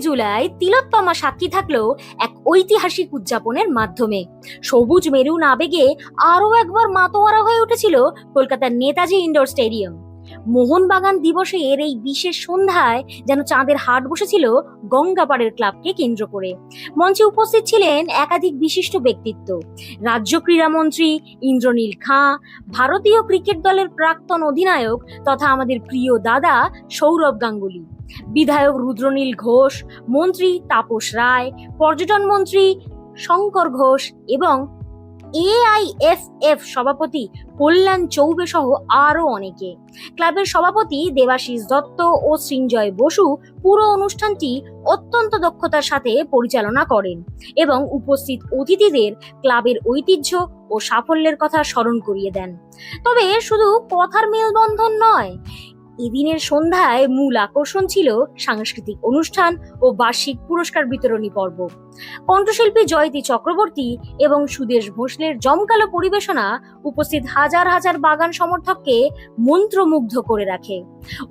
জুলাই তিলোত্তমা সাক্ষী থাকলো এক ঐতিহাসিক উদযাপনের মাধ্যমে। সবুজ মেরুন আবেগে আরো একবার মাতোয়ারা হয়ে উঠেছিল কলকাতার নেতাজি ইন্ডোর স্টেডিয়াম। মোহনবাগান দিবসের এই বিশেষ সন্ধ্যায় যেন চাঁদের হাট বসেছিল গঙ্গাপাড়ের ক্লাবকে কেন্দ্র করে। মঞ্চে উপস্থিত ছিলেন একাধিক বিশিষ্ট ব্যক্তিত্ব, রাজ্য ক্রীড়ামন্ত্রী ইন্দ্রনীল খাঁ, ভারতীয় ক্রিকেট দলের প্রাক্তন অধিনায়ক তথা আমাদের প্রিয় দাদা সৌরভ গাঙ্গুলি, বিধায়ক রুদ্রনীল ঘোষ, মন্ত্রী তাপস রায়, পর্যটন মন্ত্রী শঙ্কর ঘোষ এবং AIFF সভাপতি কল্যাণ চৌবে সহ আরো অনেকে। ক্লাবের সভাপতি দেবাশিস দত্ত ও সৃঞ্জয় বসু পুরো অনুষ্ঠানটি অত্যন্ত দক্ষতার সাথে পরিচালনা করেন এবং উপস্থিত অতিথিদের ক্লাবের ঐতিহ্য ও সাফল্যের কথা স্মরণ করিয়ে দেন। তবে শুধু কথার মেলবন্ধন নয়, এদিনের সন্ধ্যায় মূল আকর্ষণ ছিল সাংস্কৃতিক অনুষ্ঠান ও বার্ষিক পুরস্কার বিতরণী পর্ব। কণ্ঠশিল্পী জয়তী চক্রবর্তী এবং সুদেশ ভোসলের জমকালো পরিবেশনা উপস্থিত হাজার হাজার বাগান সমর্থককে মন্ত্রমুগ্ধ করে রাখে।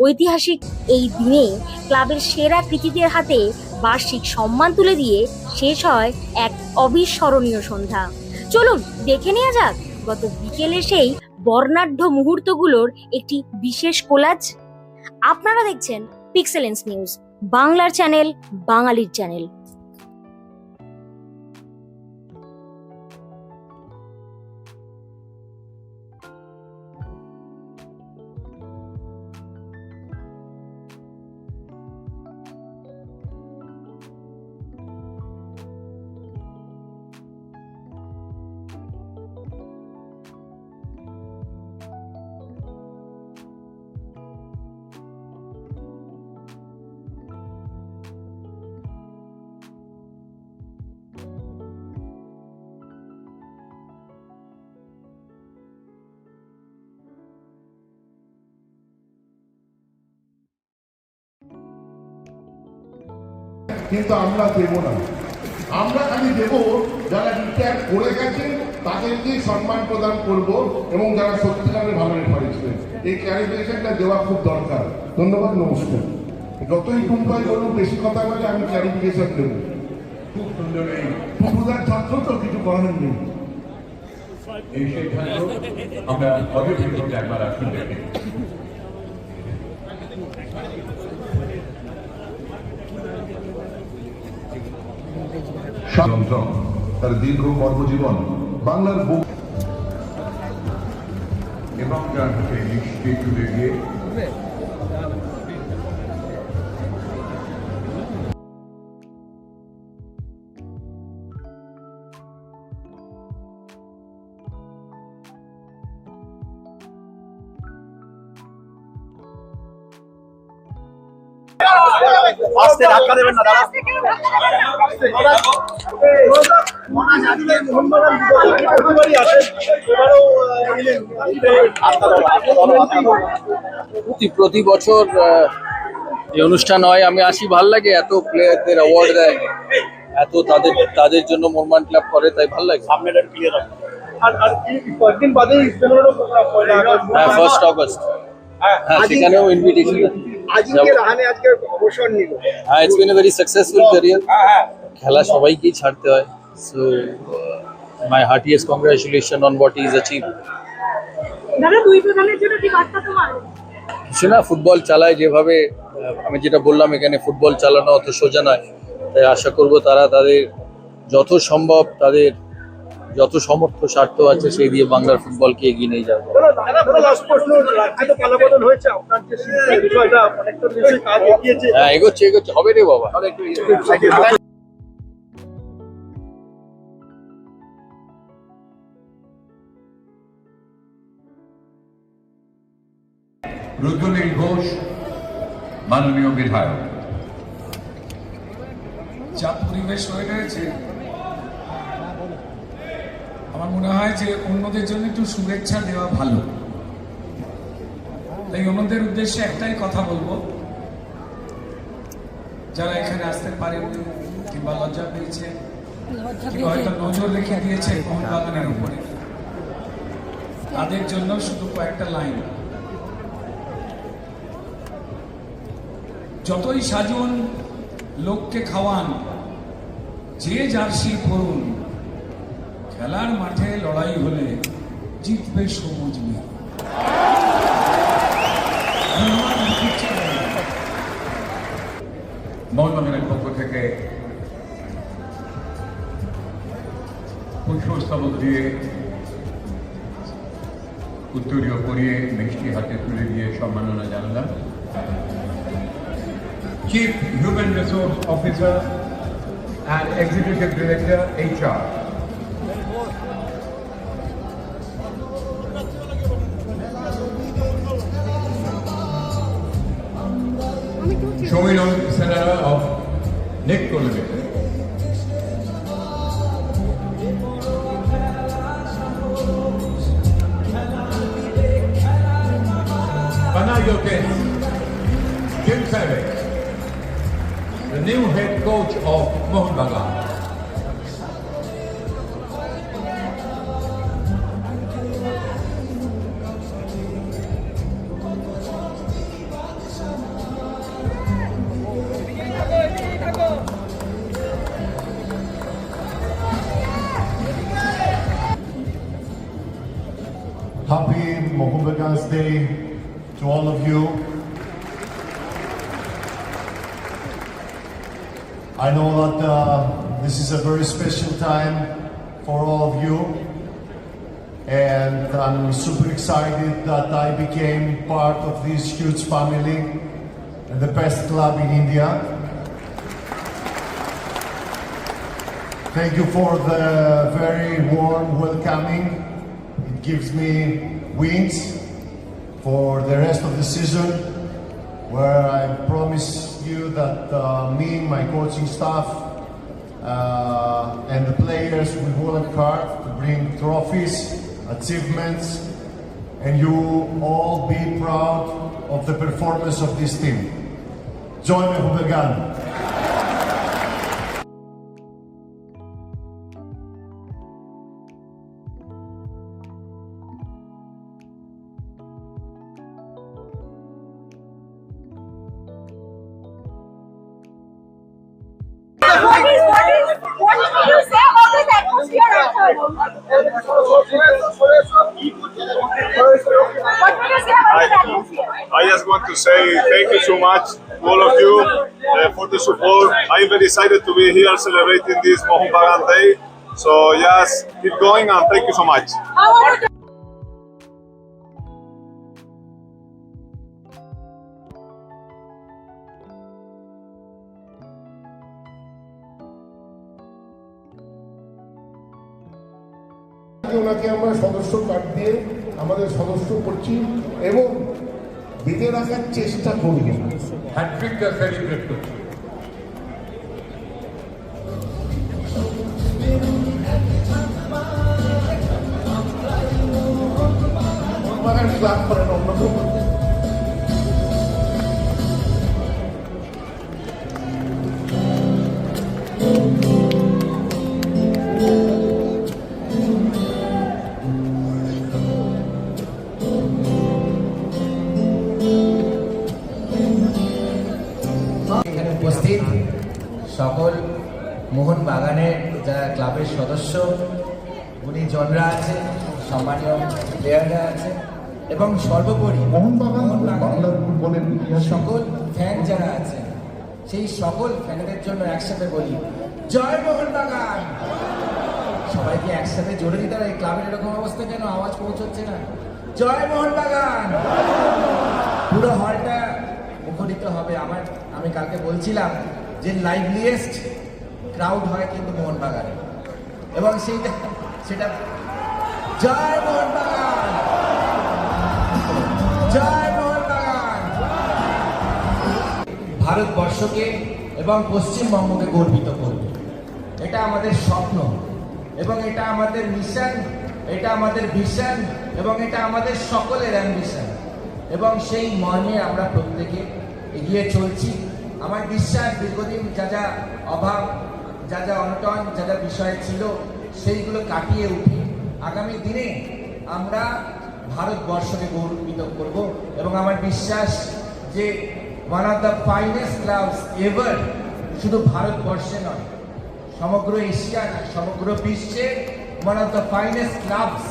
ঐতিহাসিক এই দিনে ক্লাবের সেরা কৃতীদের হাতে বার্ষিক সম্মান তুলে দিয়ে শেষ হয় এক অবিস্মরণীয় সন্ধ্যা। চলুন দেখে নেওয়া যাক গত বিকেলে সেই বর্ণাঢ্য মুহূর্তগুলোর একটি বিশেষ কোলাজ। আপনারা দেখছেন পিক্সেলেন্স নিউজ, বাংলার চ্যানেল, বাঙালির চ্যানেল। কিন্তু আমরা দেব না, আমরা খালি দেব যারা রিটায়ার করে গেছেন তাদেরকেই সম্মান প্রদান করব এবং যারা সত্যিকারের ভালো রেফারি ছিলেন। এই ক্লারিফিকেশনটা দেওয়া খুব দরকার। ধন্যবাদ, নমস্কার। যতই টুম্পাই বলুন, বেশি কথা বলে আমি ক্লারিফিকেশন দেব। খুব সুন্দর। এই টুকুদার ছাত্র তো কিছু করার নেই। এই সিদ্ধান্ত আমরা অবশ্যই একবার আসুন দেখে। তার দীর্ঘ কর্মজীবন বাংলার বুক এবং যার হাতে নিশ্চিত তুলে দিয়ে আস্তে ধাক্কা দেবেন না দাদা। প্রতি বছর এই অনুষ্ঠান হয়, আমি আসি, ভাল লাগে। এত প্লেয়ারদের অ্যাওয়ার্ড দেয়, এত তাদের জন্য মোরমান ক্লাব করে, তাই ভাল লাগে। হ্যাঁ, 1 আগস্ট। হ্যাঁ, সেখানেও ইনভিটেশন। হ্যাঁ, it's been a very successful career. খেলা সবাইকেই ছাড়তে হয়, so my heartiest congratulation on what is achieve. কিছু না, ফুটবল চালায় যেভাবে, আমি যেটা বললাম, এখানে ফুটবল চালানো অত সোজা নয়। তাই আশা করব তারা তাদের যত সম্ভব, তাদের যত সমর্থ স্বার্থ আছে সেই দিয়ে বাংলার ফুটবলকে এগিয়ে নিয়ে যাবে। হ্যাঁ, এগোচ্ছে, হবে রে বাবা। রুদ্রনীল ঘোষ, মাননীয় বিধায়ক। যা পরিবেশ হয়ে রয়েছে, আমার মনে হয় যে অন্যদের জন্য একটু শুভেচ্ছা দেওয়া ভালো। তাই অন্যদের উদ্দেশ্যে একটাই কথা বলবো, যারা এখানে আসতে পারেননি কিংবা লজ্জা পেয়েছে কিংবা হয়তো নজর রেখে দিয়েছে মোহনবাগানের উপরে, তাদের জন্য শুধু কয়েকটা লাইন। যতই সাজুন লোককে খাওয়ান, যে জার্সি পরুন, খেলার মাঠে লড়াই হলে জিতবে সবুজ মেরু। মোহনবাগানের পক্ষ থেকে পুষ্পস্তবক দিয়ে উত্তরীয় পরিয়ে মিষ্টি হাতে তুলে দিয়ে সম্মাননা জানালাম। Chief human resource officer and executive director HR, Shominol Senara of NICCO Limited, Panayotis Jim Savage, the new head coach of Mohanbagan. Happy Mohanbagan's Day to all of you. I know that this is a very special time for all of you, and I'm super excited that I became part of this huge family and the best club in India. Thank you for the very warm welcoming. It gives me wings for the rest of the season, where I promise you that me, my coaching staff, and the players will work hard to bring trophies, achievements, and you all be proud of the performance of this team. Join Mohanbagan. What did you say about this atmosphere outside? What did you say about this atmosphere? I just want to say thank you so much to all of you for the support. I'm very excited to be here celebrating this Mohanbagan Day. So just keep going and thank you so much. How are you? ওনাকে আমরা সদস্য card দিয়ে আমাদের সদস্য করছি এবং বেঁধে রাখার চেষ্টা করব। হ্যাট্রিকটা সেলিব্রেট করছি। মোহনবাগান ক্লাব করেন অন্যতম উপস্থিত সকল মোহনবাগানের যারা ক্লাবের সদস্য, গুণীজনরা আছে, সম্মানীয় প্লেয়াররা আছে এবং সর্বোপরি মোহনবাগানের সকল ফ্যান যারা আছে, সেই সকল ফ্যানদের জন্য একসাথে বলি জয় মোহনবাগান। সবাইকে একসাথে জোরে দিতে হবে। এই ক্লাবের এরকম অবস্থা কেন, আওয়াজ পৌঁছচ্ছে না? জয় মোহনবাগান। পুরো হলটা মুখরিত হবে। আমি কালকে বলছিলাম যে লাইভলিয়েস্ট ক্রাউড হয় কিন্তু মোহনবাগানে, এবং সেটা জয় মোহনবাগান, জয় মোহনবাগান। ভারতবর্ষকে এবং পশ্চিমবঙ্গকে গর্বিত করবে, এটা আমাদের স্বপ্ন এবং এটা আমাদের মিশন, এটা আমাদের ভিশন এবং এটা আমাদের সকলের অ্যাম্বিশন, এবং সেই মর্মে আমরা প্রত্যেকে এগিয়ে চলছি। আমার বিশ্বাস দীর্ঘদিন যা যা অভাব, যা যা অনটন, যা যা বিষয় ছিল, সেইগুলো কাটিয়ে উঠে আগামী দিনে আমরা ভারতবর্ষকে গৌরবিত করব, এবং আমার বিশ্বাস যে one of the finest clubs ever শুধু ভারতবর্ষে নয়, সমগ্র এশিয়া না, সমগ্র বিশ্বে one of the finest clubs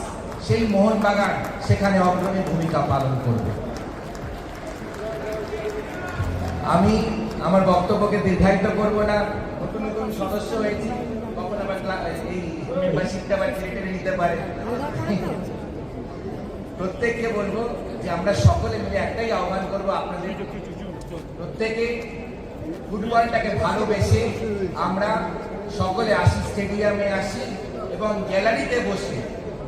সেই মোহনবাগান সেখানে অগ্রণী ভূমিকা পালন করবে। আমি আমার বক্তব্যকে দীর্ঘায়িত করব না। নতুন নতুন সদস্য হয়েছি, কখন আবার এই মেম্বারশিপটা আবার ছেড়ে নিতে পারে। প্রত্যেককে বলবো যে আমরা সকলে মিলে একটাই আহ্বান করব, আপনাদের প্রত্যেকে ফুটবলটাকে ভালোবেসে আমরা সকলে আসি, স্টেডিয়ামে আসি এবং গ্যালারিতে বসে,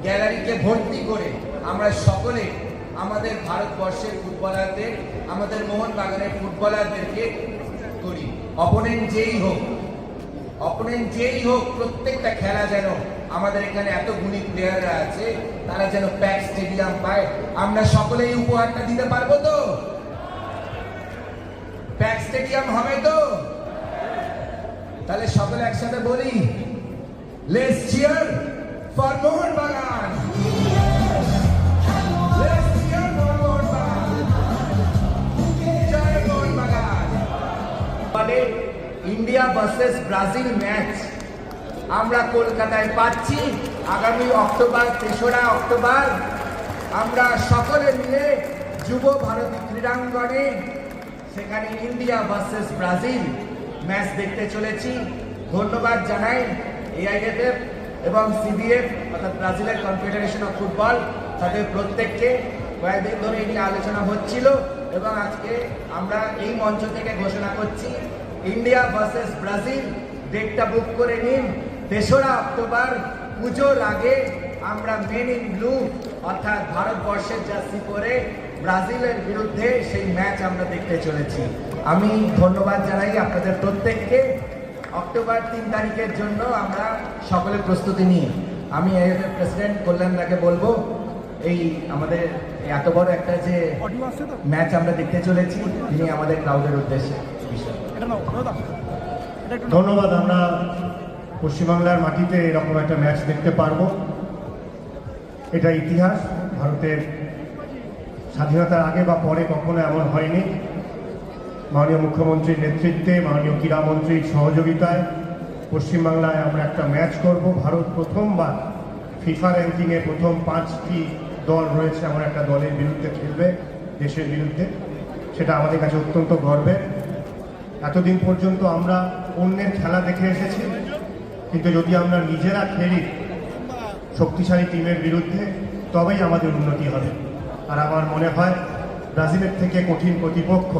গ্যালারিকে ভর্তি করে আমরা সকলে আমাদের ভারতবর্ষের ফুটবলারদের, আমাদের মোহনবাগানের ফুটবলারদেরকে করি। অপোনেন্ট যেই হোক প্রত্যেকটা খেলা যেন আমাদের এখানে এত গুণী প্লেয়াররা আছে, তারা যেন প্যাক স্টেডিয়াম পায়। আমরা সকলেই উপহারটা দিতে পারবো তো? প্যাক স্টেডিয়াম হবে তো? তাহলে সকলে একসাথে বলি, let's cheer for Mohun Bagan. India versus Brazil match আমরা কলকাতায় পাচ্ছি আগামী অক্টোবর, 3রা অক্টোবর। আমরা সকলে মিলে যুব ভারতী ক্রীড়াঙ্গনে সেখানে ইন্ডিয়া ভার্সেস ব্রাজিল ম্যাচ দেখতে চলেছি। ধন্যবাদ জানাই এআইএফএফ এবং সিবিএফ অর্থাৎ ব্রাজিলের কনফেডারেশন অফ ফুটবল, তাদের প্রত্যেককে। কয়েকদিন ধরে এই নিয়ে আলোচনা হচ্ছিল এবং আজকে আমরা এই মঞ্চ থেকে ঘোষণা করছি, ইন্ডিয়া ভার্সেস ব্রাজিল ডেটটা বুক করে নিন 3রা অক্টোবর। পুজোর আগে আমরা মেন ইন ব্লু অর্থাৎ ভারতবর্ষের জার্সি পরে ব্রাজিলের বিরুদ্ধে সেই ম্যাচ আমরা দেখতে চলেছি। আমি ধন্যবাদ জানাই আপনাদের প্রত্যেককে। অক্টোবর 3 তারিখের জন্য আমরা সকলে প্রস্তুতি নিই। আমি এআইএফএফ প্রেসিডেন্ট কল্যাণদাকে বলবো, এই আমাদের এত বড় একটা যে ম্যাচ আমরা দেখতে চলেছি, তিনি আমাদের ক্রাউডের উদ্দেশ্যে। ধন্যবাদ। আমরা পশ্চিমবাংলার মাটিতে এরকম একটা ম্যাচ দেখতে পারবো, এটা ইতিহাস। ভারতের স্বাধীনতার আগে বা পরে কখনো এমন হয়নি। মাননীয় মুখ্যমন্ত্রীর নেতৃত্বে, মাননীয় ক্রীড়ামন্ত্রীর সহযোগিতায় পশ্চিমবাংলায় আমরা একটা ম্যাচ করব। ভারত প্রথমবার ফিফা র্যাঙ্কিংয়ে প্রথম 5টি দল রয়েছে, এমন একটা দলের বিরুদ্ধে খেলবে, দেশের বিরুদ্ধে। সেটা আমাদের কাছে অত্যন্ত গর্বের। এতদিন পর্যন্ত আমরা অন্যের খেলা দেখে এসেছি, কিন্তু যদি আমরা নিজেরা খেলি শক্তিশালী টিমের বিরুদ্ধে, তবেই আমাদের উন্নতি হবে। আর আমার মনে হয় ব্রাজিলের থেকে কঠিন প্রতিপক্ষ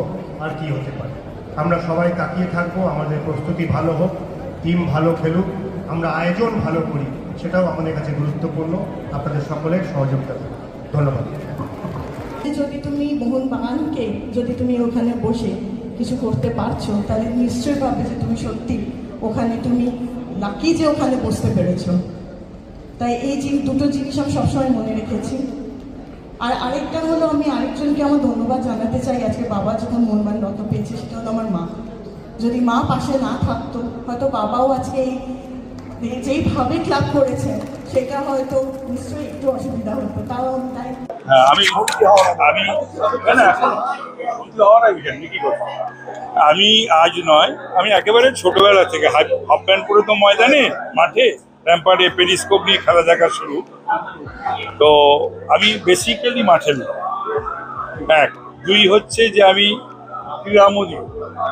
আর কি হতে পারে। আমরা সবাই তাকিয়ে থাকবো, আমাদের প্রস্তুতি ভালো হোক, টিম ভালো খেলুক, আমরা আয়োজন ভালো করি, সেটাও আমাদের কাছে গুরুত্বপূর্ণ। আপনাদের সকলের সহযোগিতা থাকবে। ধন্যবাদ। যদি তুমি মোহনবাগানকে যদি তুমি ওখানে বসে কিছু করতে পারছো, তাহলে নিশ্চয়ই ভাবে যে তুমি সত্যি ওখানে তুমি লাকি যে ওখানে বসতে পেরেছো। তাই এই দুটো জিনিস আমি সবসময় মনে রেখেছি। আর আরেকটা হলো, আমি আরেকজনকে আমার ধন্যবাদ জানাতে চাই। আজকে বাবা যখন মোহনবাগান রত্ন পেয়েছে, সেটা হলো আমার মা। যদি মা পাশে না থাকতো, হয়তো বাবাও আজকে যেইভাবে ক্লাব করেছে সেটা হয়তো নিশ্চয়ই একটু অসুবিধা হতো। তাও তাই আমি আজ নয়, আমি একেবারে ছোটবেলা থেকে হাফ প্যান্ট পরে তো ময়দানে, মাঠে, র্যাম্পারে পেরিস্কোপ নিয়ে খেলা দেখা শুরু। তো আমি বেসিক্যালি মাঠের লোক। 1, 2 হচ্ছে যে আমি ক্রীড়ামোদী,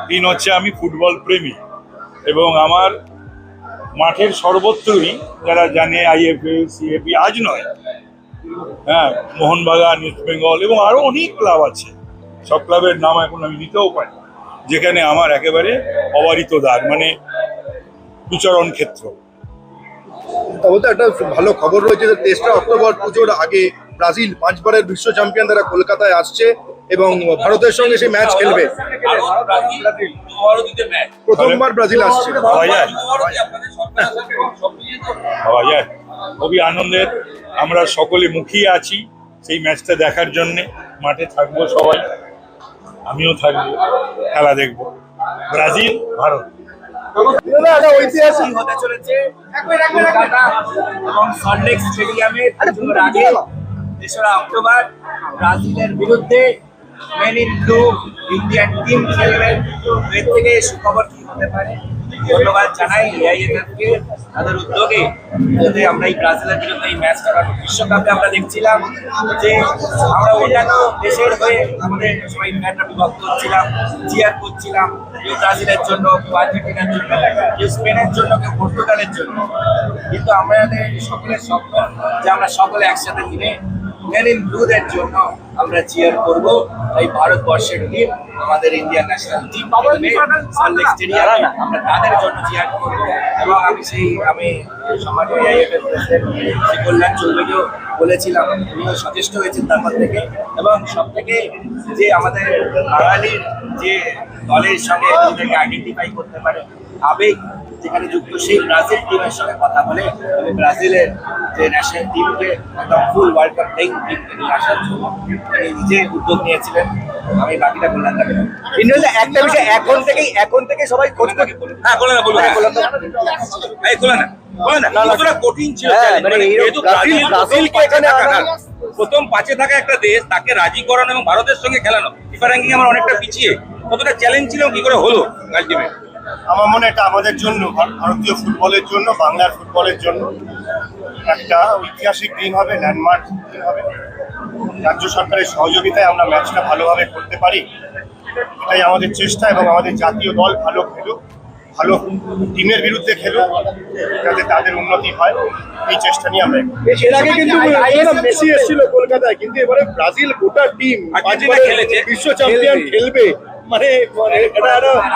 3 হচ্ছে আমি ফুটবল প্রেমী। এবং আমার মাঠের সর্বত্রই, যারা জানে আইএফএ, সিএপি, আজ নয়, হ্যাঁ, মোহনবাগান, ইস্ট বেঙ্গল এবং আরও অনেক ক্লাব আছে। সব ক্লাবের নাম এখন আমি নিতেও পারি, যেখানে আমার একেবারে অবারিত দ্বার, মানে বিচরণ ক্ষেত্র। বলতে একটা ভালো খবর রয়েছে যে 3রা অক্টোবর পুজোর আগে ব্রাজিল 5 বারের বিশ্ব চ্যাম্পিয়ন তারা কলকাতায় আসছে এবং ভারতের সঙ্গে সেই ম্যাচ খেলবে। প্রথমবার ব্রাজিল আসছে। খুবই আনন্দের, আমরা সকলে মুখিয়ে আছি সেই ম্যাচটা দেখার জন্যে। মাঠে থাকবো সবাই, আমিও থাকবো, খেলা দেখবো। ব্রাজিল ভারত ঐতিহাসিক হতে চলেছে কলকাতা এবং সল্টলেক স্টেডিয়ামে পুজোর আগে 3রা অক্টোবর ব্রাজিলের বিরুদ্ধে men in blue Indian team খেলবে। এর থেকে সুখবর কি হতে পারে। ধন্যবাদ জানাই এআইএফএফকে তাদের উদ্যোগে, যাতে আমরা এই ব্রাজিলের বিরুদ্ধে এই ম্যাচটা বিশ্বকাপে আমরা দেখছিলাম যে আমরা অন্যান্য দেশের হয়ে আমাদের সবাই ফ্যানরা বিভক্ত হচ্ছিলাম, চিয়ার করছিলাম, কেউ ব্রাজিলের জন্য, কেউ আর্জেন্টিনার জন্য, কেউ স্পেনের জন্য, কেউ পর্তুগালের জন্য। কিন্তু আমাদের সকলের স্বপ্ন যে আমরা সকলে একসাথে মিলে মেন ইন ব্লুদের জন্য আমরা চিয়ার করব। এই ভারতবর্ষের টিম, আমাদের ইন্ডিয়ান ন্যাশনাল টিম সল্টলেক স্টেডিয়ামে আমরা তাদের জন্য চিয়ার করব। এবং আমি সম্মানীয় এআইএফএফ প্রেসিডেন্ট শ্রী কল্যাণ চৌধুরীও বলেছিলাম, উনিও সচেষ্ট হয়েছেন তারপর থেকে। এবং সব থেকে যে আমাদের বাঙালির যে দলের সঙ্গে নিজেদেরকে আইডেন্টিফাই করতে পারে, আবেগ যেখানে যুক্ত, সেই ব্রাজিল টিমের সঙ্গে কথা বলে আমি ব্রাজিলের যে ন্যাশনাল টিমকে একদম ফুল ওয়ার্ল্ড কাপ প্লেইং টিমকে নিয়ে আসার জন্য তিনি নিজে উদ্যোগ নিয়েছিলেন। আমি বাকিটা বললাম তাকে। একটা বিষয়, এখন থেকে সবাই খোঁজ করছে। হ্যাঁ, বলে না, বলুন। এই বলে না, বলে না, কতটা কঠিন ছিল challenge, মানে যেহেতু ব্রাজিলকে এখানে প্রথম 5-এ থাকা একটা দেশ, তাকে রাজি করানো এবং ভারতের সঙ্গে খেলানো, ফিফা র্যাঙ্কিং আমার অনেকটা পিছিয়ে, কতটা চ্যালেঞ্জ ছিল, কি করে হলো আলটিমেট? আমার মনে হয় এটা আমাদের জন্য, ভারতীয় ফুটবলের জন্য, বাংলার ফুটবলের জন্য একটা ঐতিহাসিক দিন হবে, ল্যান্ডমার্ক দিন হবে। রাজ্য সরকারের সহযোগিতায় আমরা ম্যাচটা ভালোভাবে করতে পারি, এটাই আমাদের চেষ্টা। এবং আমাদের জাতীয় দল ভালো খেলুক, ভালো টিমের বিরুদ্ধে খেলুক, যাতে তাদের উন্নতি হয়, এই চেষ্টা নিয়ে আমরা এর আগে কিন্তু মেসি এসেছিল কলকাতায়, কিন্তু এবারে ব্রাজিল গোটা টিম আর্জেন্টিনা খেলেছে, বিশ্ব চ্যাম্পিয়ন খেলবে, মানে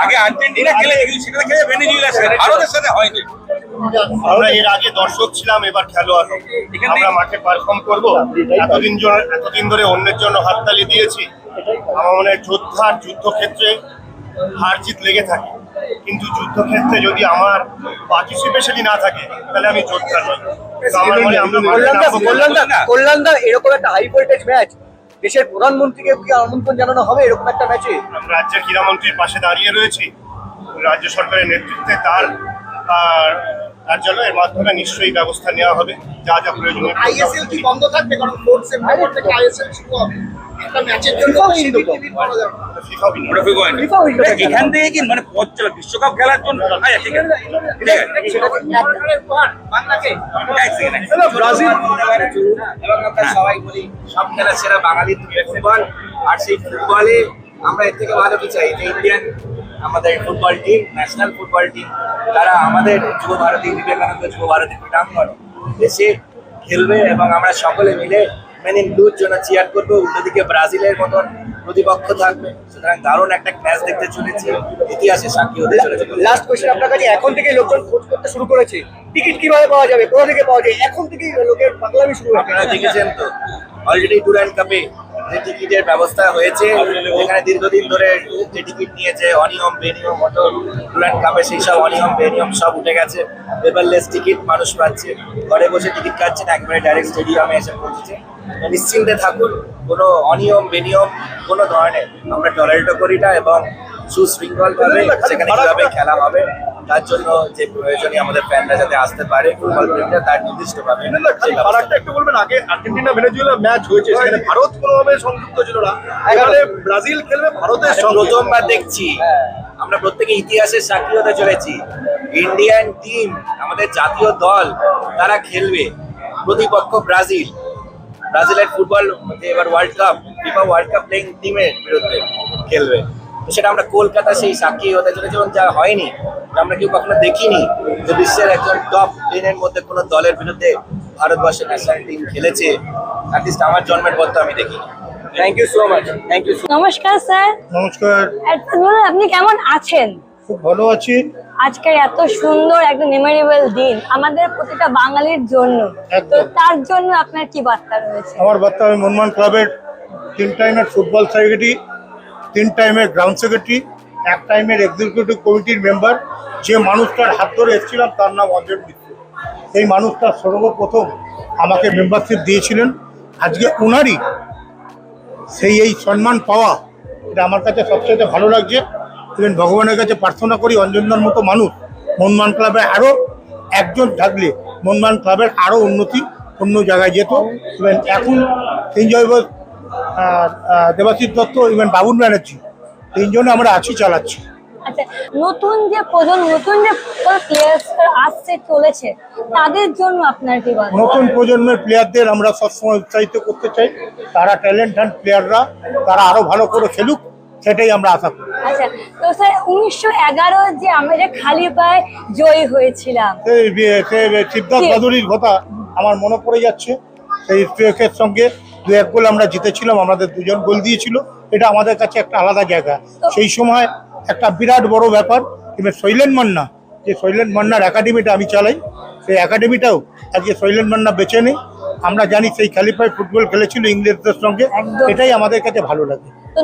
আগে আর্জেন্টিনা খেলেছে, কিন্তু সেটা খেলে ভেনেজুয়েলার সাথে, ভারতের সাথে হয়নি। আমরা এর আগে দর্শক ছিলাম, এবার খেলোয়াড় হব। আমরা মাঠে পারফর্ম করবো। এতদিন ধরে অন্যের জন্য হাততালি দিয়েছি। আমার মনে হয় যুদ্ধক্ষেত্রে হার জিত লেগে থাকে, কিন্তু যুদ্ধক্ষেত্রে যদি আমার পার্টিসিপেশনই না থাকে, তাহলে আমি যোদ্ধা নই। কল্যাণদা, এরকম একটা হাই ভোল্টেজ ম্যাচ, দেশের প্রধানমন্ত্রীকে কি আমন্ত্রণ জানানো হবে এরকম একটা ম্যাচে? রাজ্যের ক্রীড়ামন্ত্রীর পাশে দাঁড়িয়ে রয়েছি, রাজ্য সরকারের নেতৃত্বে তার জন্য এর মাধ্যমে নিশ্চয়ই ব্যবস্থা নেওয়া হবে, যা যা প্রয়োজনীয়। আইএসএল কি বন্ধ থাকবে? কারণ 4 সেপ্টেম্বর থেকে আইএসএল শুরু হবে, একটা ম্যাচের জন্য এখান থেকে কি মানে পথ চলা বিশ্বকাপ খেলার জন্য? আচ্ছা, ঠিক আছে, ব্রাজিল এবং আমরা সবাই বলি সব খেলা সেরা বাঙালির ফুটবল। আর সেই ফুটবলে আমরা এর থেকে ভালো কি চাই, যে ইন্ডিয়ান আমাদের football team, national football team, তারা আমাদের যুব ভারতী, বিবেকানন্দ যুব ভারতী ক্রীড়াঙ্গন এসে খেলবে এবং আমরা সকলে মিলে মেন ইন ব্লুর জন্য চিয়ার করবো। উল্টোদিকে ব্রাজিলের মতন প্রতিপক্ষ থাকবে। সুতরাং দারুণ একটা ম্যাচ দেখতে চলেছি, ইতিহাসে সাক্ষী হতে চলেছে। লাস্ট কোশ্চেন আপনার কাছে, এখন থেকে লোকজন খোঁজ করতে শুরু করেছে, টিকিট কিভাবে পাওয়া যাবে, কোথা থেকে পাওয়া যায়? এখন থেকেই লোকের পাগলামি শুরু হবে। আপনারা দেখেছেন তো অলরেডি ডুরান্ড কাপে যে টিকিটের ব্যবস্থা হয়েছে, এখানে দীর্ঘদিন ধরে যে টিকিট নিয়েছে অনিয়ম বেনিয়ম হতো, ডুরান্ড কাপে সেই সব অনিয়ম বেনিয়ম সব উঠে গেছে। পেপারলেস টিকিট মানুষ পাচ্ছে, ঘরে বসে টিকিট কাটছে না, একেবারে ডাইরেক্ট স্টেডিয়ামে এসে পৌঁছেছে। নিশ্চিন্তে থাকুন, কোনো অনিয়ম বেনিয়ম কোনো ধরনের আমরা টলারেটও করি না এবং সুশৃঙ্খলভাবে সেখানে কিভাবে খেলা হবে তার জন্য যে প্রয়োজনীয় আমাদের ফ্যানরা যাতে আসতে পারে, ফুটবল প্রেমীরা তার নির্দিষ্টভাবে। ফারাকটা একটু বলবেন, আগে আর্জেন্টিনা ভেনেজুয়েলা ম্যাচ হয়েছে, সেখানে ভারত কোনোভাবে সংযুক্ত ছিল না, এবারে ব্রাজিল খেলবে ভারতের সঙ্গে। প্রথমবার দেখছি, আমরা প্রত্যেকে ইতিহাসের সাক্ষী হতে চলেছি। ইন্ডিয়ান টিম, আমাদের জাতীয় দল, তারা খেলবে, প্রতিপক্ষ ব্রাজিল। ব্রাজিলের ফুটবল এবার world cup, FIFA world cup playing টিমের বিরুদ্ধে খেলবে। সেটা আমরা কলকাতা সেই সাক্ষী হতে চলেছে এবং যা হয়নি, আমরা কেউ কখনো দেখিনি যে বিশ্বের একজন টপ 10-এর মধ্যে কোনো দলের বিরুদ্ধে ভারতবর্ষের ন্যাশনাল টিম খেলেছে। অ্যাটলিস্ট আমার জন্মের পর তো আমি দেখিনি। Thank you so much. Thank you. নমস্কার স্যার। নমস্কার। আপনি কেমন আছেন? খুব ভালো আছি। আজকের এত সুন্দর একটা মেমোরেবল দিন আমাদের প্রতিটা বাঙালির জন্য, তো একদম। তার জন্য আপনার কি বার্তা রয়েছে? আমার বার্তা, আমি মনমান ক্লাবের 3 টাইমের ফুটবল সেক্রেটারি, 3 টাইমের গ্রাউন্ড সেক্রেটারি, 1 টাইমের এক্সিকিউটিভ কমিটির মেম্বার। যে মানুষটার হাত ধরে এসেছিলাম তার নাম অঞ্জন মিত্র। সেই মানুষটা সর্বপ্রথম আমাকে মেম্বারশিপ দিয়েছিলেন। আজকে ওনারই এই সম্মান পাওয়া, এটা আমার কাছে সবচেয়ে ভালো লাগছে। ইভেন ভগবানের কাছে প্রার্থনা করি অঞ্জনদার মতো মানুষ মনমান ক্লাবে আরও একজন থাকলে মনমান ক্লাবের আরও উন্নতি অন্য জায়গায় যেত। ইভেন এখন তিনজন, দেবাশিস দত্ত, ইভেন বাবুল ব্যানার্জি, তিনজনে আমরা আছি, চালাচ্ছি। আচ্ছা, নতুন যে প্লেয়ার্স আসছে চলেছে তাদের জন্য আপনার কি বলেন? নতুন প্রজন্মের প্লেয়ারদের আমরা সবসময় উৎসাহিত করতে চাই, তারা ট্যালেন্টেড প্লেয়াররা, তারা আরো ভালো করে খেলুক, সেটাই আমরা আশা করি। আচ্ছা, তো স্যার 1911 যে আমরা যে খালি পায়ে জয়ী হয়েছিলাম, সিদ্ধার্থ ভাদুরীর কথা আমার মনে পড়ে যাচ্ছে। সেই স্ট্রাইকের সঙ্গে 2-1 গোল আমরা জিতেছিলাম, আমাদের 2 জন গোল দিয়েছিল। এটা আমাদের কাছে একটা আলাদা জায়গা। সেই সময় একটা বিরাট বড় ব্যাপার। কিন্তু শৈলেন মান্না, যে শৈলেন মান্নার একাডেমিটা আমি চালাই, সেই একাডেমিটাও আজকে শৈলেন মান্না বেছে নেই। আমরা জানি সেই খালি পায়ে ফুটবল খেলেছিল ইংরেজদের সঙ্গে, এটাই আমাদের কাছে ভালো লাগে। তো